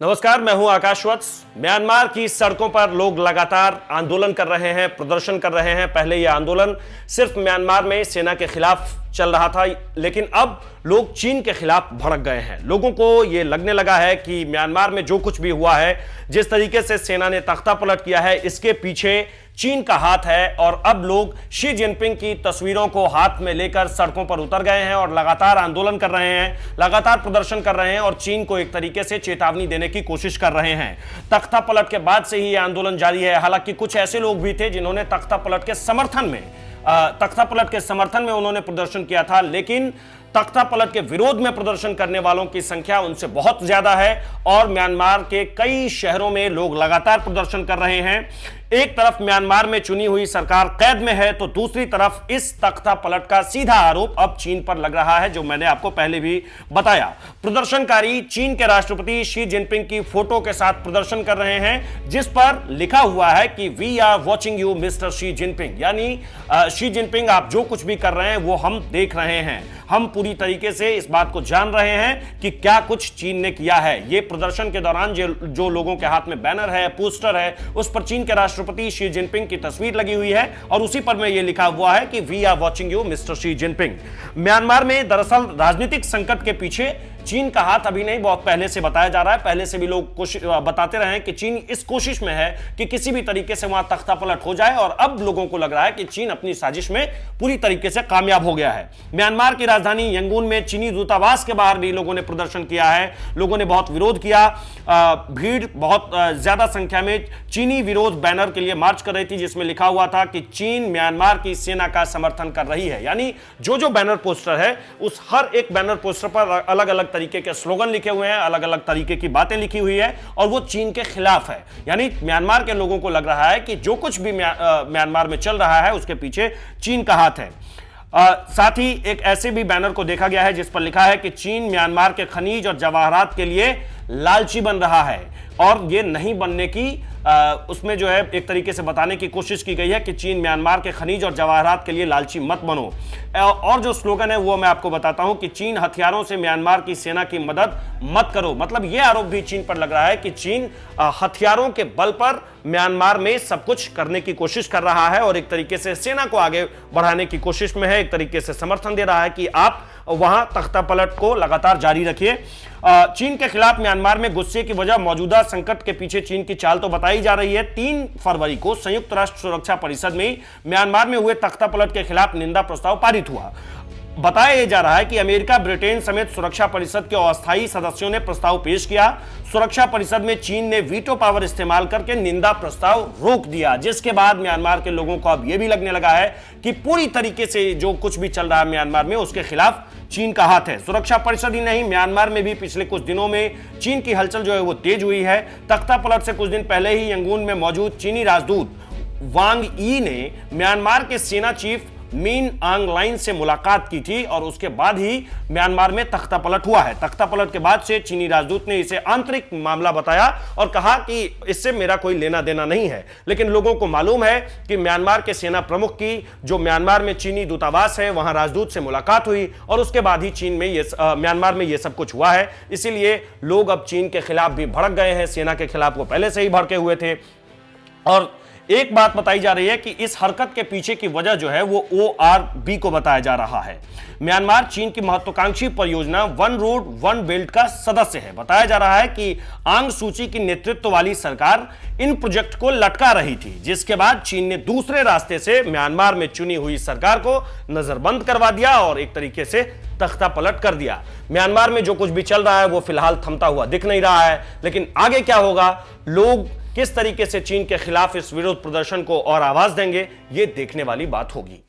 नमस्कार, मैं हूं आकाश वत्स। म्यांमार की सड़कों पर लोग लगातार आंदोलन कर रहे हैं, प्रदर्शन कर रहे हैं। पहले यह आंदोलन सिर्फ म्यांमार में सेना के खिलाफ चल रहा था, लेकिन अब लोग चीन के खिलाफ भड़क गए हैं। लोगों को यह लगने लगा है कि म्यांमार में जो कुछ भी हुआ है, जिस तरीके से सेना ने तख्तापलट किया है, इसके पीछे चीन का हाथ है। और अब लोग शी जिनपिंग की तस्वीरों को हाथ में लेकर सड़कों पर उतर गए हैं और लगातार आंदोलन कर रहे हैं, लगातार प्रदर्शन कर रहे हैं और चीन को एक तरीके से चेतावनी देने की कोशिश कर रहे हैं। तख्तापलट के बाद से ही यह आंदोलन जारी है। हालांकि कुछ ऐसे लोग भी थे जिन्होंने तख्तापलट के समर्थन में उन्होंने प्रदर्शन किया था, लेकिन तख्तापलट के विरोध में प्रदर्शन करने वालों की संख्या उनसे बहुत ज्यादा है और म्यांमार के कई शहरों में लोग लगातार प्रदर्शन कर रहे हैं। एक तरफ म्यांमार में चुनी हुई सरकार कैद में है, तो दूसरी तरफ इस तख्तापलट का सीधा आरोप अब चीन पर लग रहा है, जो मैंने आपको पहले भी बताया। प्रदर्शनकारी चीन के राष्ट्रपति शी जिनपिंग की फोटो के साथ प्रदर्शन कर रहे हैं, जिस पर लिखा हुआ है कि we are watching you mister Xi Jinping, यानी शी जिनपिंग आप जो कुछ भी कर रहे हैं वो हम देख रहे हैं। हम पूरी तरीके से इस बात को जान रहे हैं कि क्या कुछ चीन ने किया है। ये प्रदर्शन के दौरान जो लोगों के हाथ में बैनर है, पोस्टर है, उस पर चीन के राष्ट्रपति शी जिनपिंग की तस्वीर लगी हुई है और उसी पर में यह लिखा हुआ है कि we are watching you mister Xi Jinping. Myanmar में दरअसल राजनीतिक संकट के पीछे चीन का हाथ अभी नहीं, बहुत पहले से बताया जा रहा है। पहले से भी लोग बताते रहे कि चीन इस कोशिश में है कि किसी भी तरीके से वहां तख्तापलट हो जाए, और अब लोगों को लग रहा है कि चीन अपनी साजिश में पूरी तरीके से कामयाब हो गया है। म्यांमार की राजधानी यंगून में चीनी दूतावास के बाहर भी लोगों ने प्रदर्शन किया है। लोगों ने बहुत विरोध किया। भीड़ बहुत ज्यादा संख्या में चीनी विरोध बैनर के लिए मार्च कर रही थी, जिसमें लिखा हुआ था कि चीन म्यांमार की सेना का समर्थन कर रही है। यानी जो बैनर पोस्टर है, उस हर एक बैनर पोस्टर पर अलग अलग तरीके के स्लोगन लिखे हुए हैं, अलग अलग तरीके की बातें लिखी हुई है और वो चीन के खिलाफ है। यानी म्यांमार के लोगों को लग रहा है कि जो कुछ भी म्यांमार में चल रहा है उसके पीछे चीन का हाथ है। साथ ही एक ऐसे भी बैनर को देखा गया है जिस पर लिखा है कि चीन म्यांमार के खनिज और जवाहरात के लिए लालची बन रहा है, और ये नहीं बनने की उसमें जो है एक तरीके से बताने की कोशिश की गई है कि चीन म्यांमार के खनिज और जवाहरात के लिए लालची मत बनो। और जो स्लोगन है वो मैं आपको बताता हूं कि चीन हथियारों से म्यांमार की सेना की मदद मत करो। मतलब ये आरोप भी चीन पर लग रहा है कि चीन हथियारों के बल पर म्यांमार में सब कुछ करने की कोशिश कर रहा है और एक तरीके से सेना को आगे बढ़ाने की कोशिश में है, एक तरीके से समर्थन दे रहा है कि आप वहां तख्तापलट को लगातार जारी रखिए। चीन के खिलाफ म्यांमार में गुस्से की वजह मौजूदा संकट के पीछे चीन की चाल तो बताई जा रही है। 3 फरवरी को संयुक्त राष्ट्र सुरक्षा परिषद में म्यांमार में हुए तख्तापलट के खिलाफ निंदा प्रस्ताव पारित हुआ। बताया जा रहा है कि अमेरिका, ब्रिटेन समेत सुरक्षा परिषद के अस्थायी सदस्यों ने प्रस्ताव पेश किया। सुरक्षा परिषद में चीन ने वीटो पावर इस्तेमाल करके निंदा प्रस्ताव रोक दिया, जिसके बाद म्यांमार के लोगों को अब यह भी लगने लगा है कि पूरी तरीके से जो कुछ भी चल रहा है म्यांमार में, उसके खिलाफ चीन का हाथ है। सुरक्षा परिषद ही नहीं, म्यांमार में भी पिछले कुछ दिनों में चीन की हलचल जो है वो तेज हुई है। तख्तापलट से कुछ दिन पहले ही यंगून में मौजूद चीनी राजदूत वांग यी ने म्यांमार के सेना चीफ मीन आंग लाइन से मुलाकात की थी और उसके बाद ही म्यांमार में तख्तापलट हुआ है। तख्तापलट के बाद से चीनी राजदूत ने इसे आंतरिक मामला बताया और कहा कि इससे मेरा कोई लेना देना नहीं है। लेकिन लोगों को मालूम है कि म्यांमार के सेना प्रमुख की जो म्यांमार में चीनी दूतावास है, वहां राजदूत से मुलाकात हुई और उसके बाद ही चीन में म्यांमार में यह सब कुछ हुआ है। इसीलिए लोग अब चीन के खिलाफ भी भड़क गए हैं। सेना के खिलाफ वो पहले से ही भड़के हुए थे। और एक बात बताई जा रही है कि इस हरकत के पीछे की वजह जो है वो ORB को बताया जा रहा है। म्यांमार चीन की महत्वाकांक्षी परियोजना वन रोड वन बेल्ट का सदस्य है। बताया जा रहा है कि आंग सूची की नेतृत्व वाली सरकार इन प्रोजेक्ट को लटका रही थी, जिसके बाद चीन ने दूसरे रास्ते से म्यांमार में चुनी हुई सरकार को नजरबंद करवा दिया और एक तरीके से तख्तापलट कर दिया। म्यांमार में जो कुछ भी चल रहा है वो फिलहाल थमता हुआ दिख नहीं रहा है, लेकिन आगे क्या होगा, लोग किस तरीके से चीन के खिलाफ इस विरोध प्रदर्शन को और आवाज देंगे, ये देखने वाली बात होगी।